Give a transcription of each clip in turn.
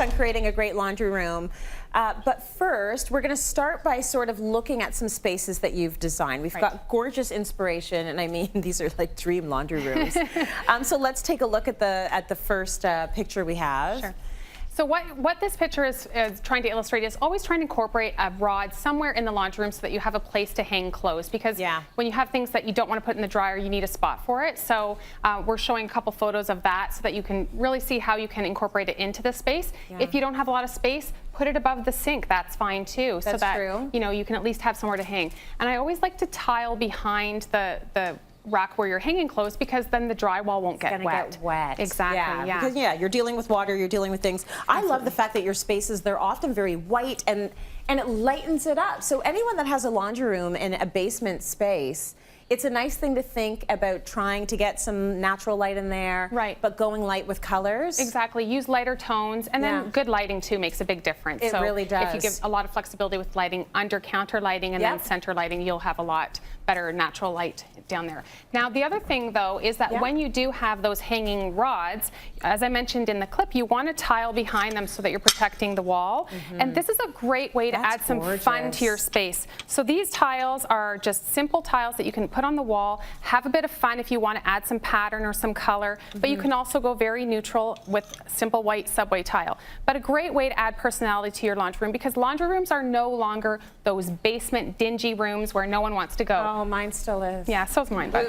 on creating a great laundry room. But first, we're going to start by sort of looking at some spaces that you've designed. We've got gorgeous inspiration, and I mean, these are like dream laundry rooms. So let's take a look at the first picture we have. Sure. So what this picture is trying to illustrate is always trying to incorporate a rod somewhere in the laundry room so that you have a place to hang clothes, because when you have things that you don't want to put in the dryer, you need a spot for it. So we're showing a couple photos of that so that you can really see how you can incorporate it into the space. If you don't have a lot of space, put it above the sink. That's fine too. That's so that true. you know, you can at least have somewhere to hang. And I always like to tile behind the rack where you're hanging clothes, because then the drywall won't get wet. Exactly. Yeah. Because you're dealing with water, you're dealing with things. I love the fact that your spaces, they're often very white, and it lightens it up. So anyone that has a laundry room in a basement space, it's a nice thing to think about trying to get some natural light in there, but going light with colors. Exactly. Use lighter tones, and then good lighting too makes a big difference. It really does. If you give a lot of flexibility with lighting, under counter lighting and then center lighting, you'll have a lot better natural light down there. Now, the other thing though is that when you do have those hanging rods, as I mentioned in the clip, you want to tile behind them so that you're protecting the wall. And this is a great way to add some fun to your space. So these tiles are just simple tiles that you can put on the wall, have a bit of fun if you want to add some pattern or some color, but you can also go very neutral with simple white subway tile. But a great way to add personality to your laundry room, because laundry rooms are no longer those basement dingy rooms where no one wants to go. Oh, mine still is. Yeah, so's mine. But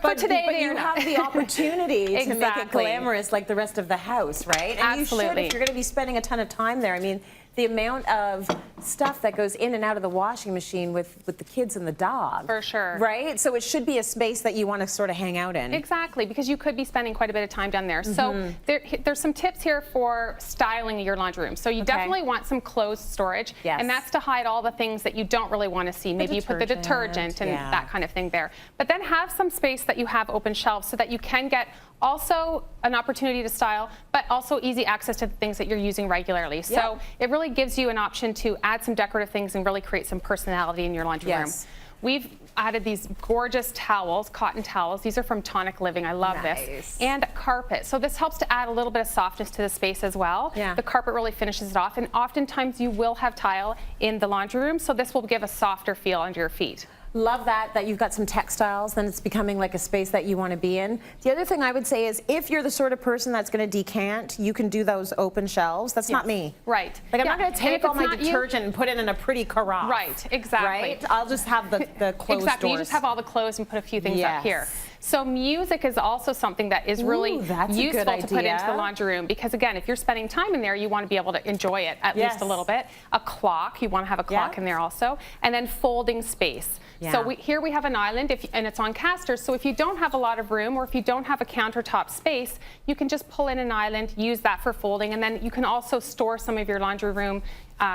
for today, but you have the opportunity to make it glamorous like the rest of the house, right? And Absolutely. you should, if you're going to be spending a ton of time there. I mean, the amount of stuff that goes in and out of the washing machine with the kids and the dog. For sure. Right? So it should be a space that you want to sort of hang out in. Exactly, because you could be spending quite a bit of time down there. So there's some tips here for styling your laundry room. So you definitely want some closed storage, and that's to hide all the things that you don't really want to see. Maybe you put the detergent and that kind of thing there. But then have some space that you have open shelves so that you can get also an opportunity to style, but also easy access to the things that you're using regularly. So it really gives you an option to add some decorative things and really create some personality in your laundry room. We've added these gorgeous towels, cotton towels. These are from Tonic Living. I love this. And carpet. So this helps to add a little bit of softness to the space as well. The carpet really finishes it off, and oftentimes you will have tile in the laundry room, so this will give a softer feel under your feet. Love that you've got some textiles, then it's becoming like a space that you want to be in. The other thing I would say is, if you're the sort of person that's going to decant, you can do those open shelves. That's not me. Right. Like, I'm not going to take all my detergent and put it in a pretty carafe. Right, exactly. Right? I'll just have the closed Exactly, doors. you just have all the clothes and put a few things up here. So music is also something that is really useful to put into the laundry room, because again, if you're spending time in there, you want to be able to enjoy it at least a little bit. A clock, you want to have a clock in there also, and then folding space. So here we have an island, and it's on casters, so if you don't have a lot of room, or if you don't have a countertop space, you can just pull in an island, use that for folding, and then you can also store some of your laundry room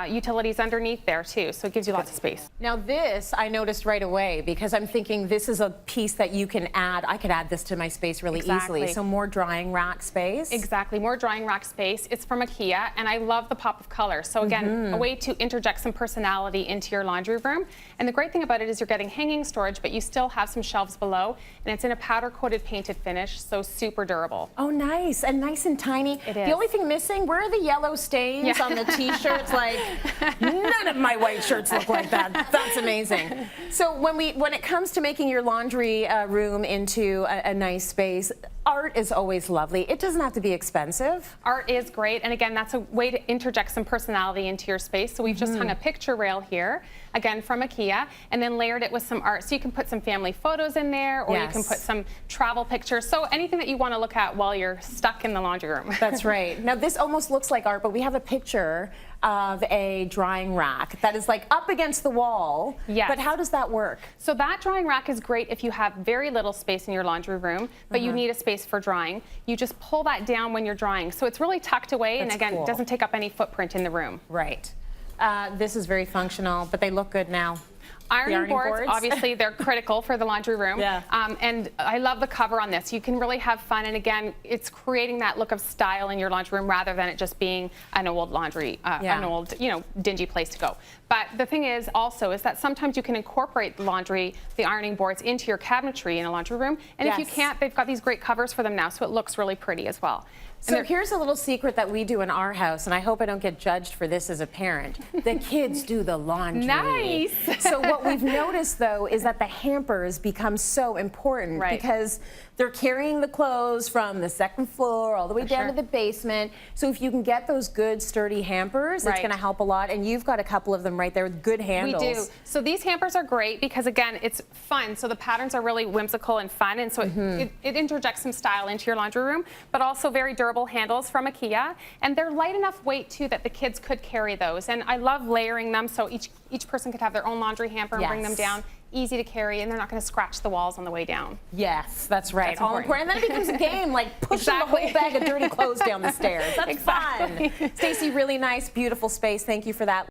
utilities underneath there too, so it gives you lots of space. Now this I noticed right away, because I'm thinking this is a piece that you can add. I could add this to my space really easily. So more drying rack space. Exactly, more drying rack space. It's from IKEA, and I love the pop of color. So again, a way to interject some personality into your laundry room. And the great thing about it is you're getting hanging storage, but you still have some shelves below, and it's in a powder coated painted finish, so super durable. Oh, nice, and nice and tiny. It is. The only thing missing, where are the yellow stains on the t-shirts? Like, none of my white shirts look like that. That's amazing. So when it comes to making your laundry room into a nice space, art is always lovely. It doesn't have to be expensive. Art is great, and again, that's a way to interject some personality into your space. So we've just hung a picture rail here, again from IKEA, and then layered it with some art. So you can put some family photos in there, or you can put some travel pictures. So anything that you want to look at while you're stuck in the laundry room. That's right. Now this almost looks like art, but we have a picture of a drying rack that is like up against the wall. But how does that work? So that drying rack is great if you have very little space in your laundry room, but you need a space for drying. You just pull that down when you're drying. So it's really tucked away, and again, it doesn't take up any footprint in the room. Right. This is very functional, but they look good now. Ironing boards, obviously, they're critical for the laundry room. And I love the cover on this. You can really have fun, and again, it's creating that look of style in your laundry room rather than it just being an old laundry, an old, dingy place to go. But the thing is also is that sometimes you can incorporate the ironing boards into your cabinetry in a laundry room, and if you can't, they've got these great covers for them now, so it looks really pretty as well. So here's a little secret that we do in our house, and I hope I don't get judged for this as a parent. The kids do the laundry. Nice. So what we've noticed, though, is that the hampers become so important because they're carrying the clothes from the second floor all the way down to the basement. So if you can get those good, sturdy hampers, it's going to help a lot. And you've got a couple of them right there with good handles. We do. So these hampers are great because, again, it's fun. So the patterns are really whimsical and fun, and so it interjects some style into your laundry room, but also very durable handles from IKEA, and they're light enough weight too that the kids could carry those. And I love layering them so each person could have their own laundry hamper and bring them down. Easy to carry, and they're not going to scratch the walls on the way down. Yes, that's right. That's all important. And then it becomes a game, like pushing the whole bag of dirty clothes down the stairs. That's fun. Stacy, really nice, beautiful space. Thank you for that.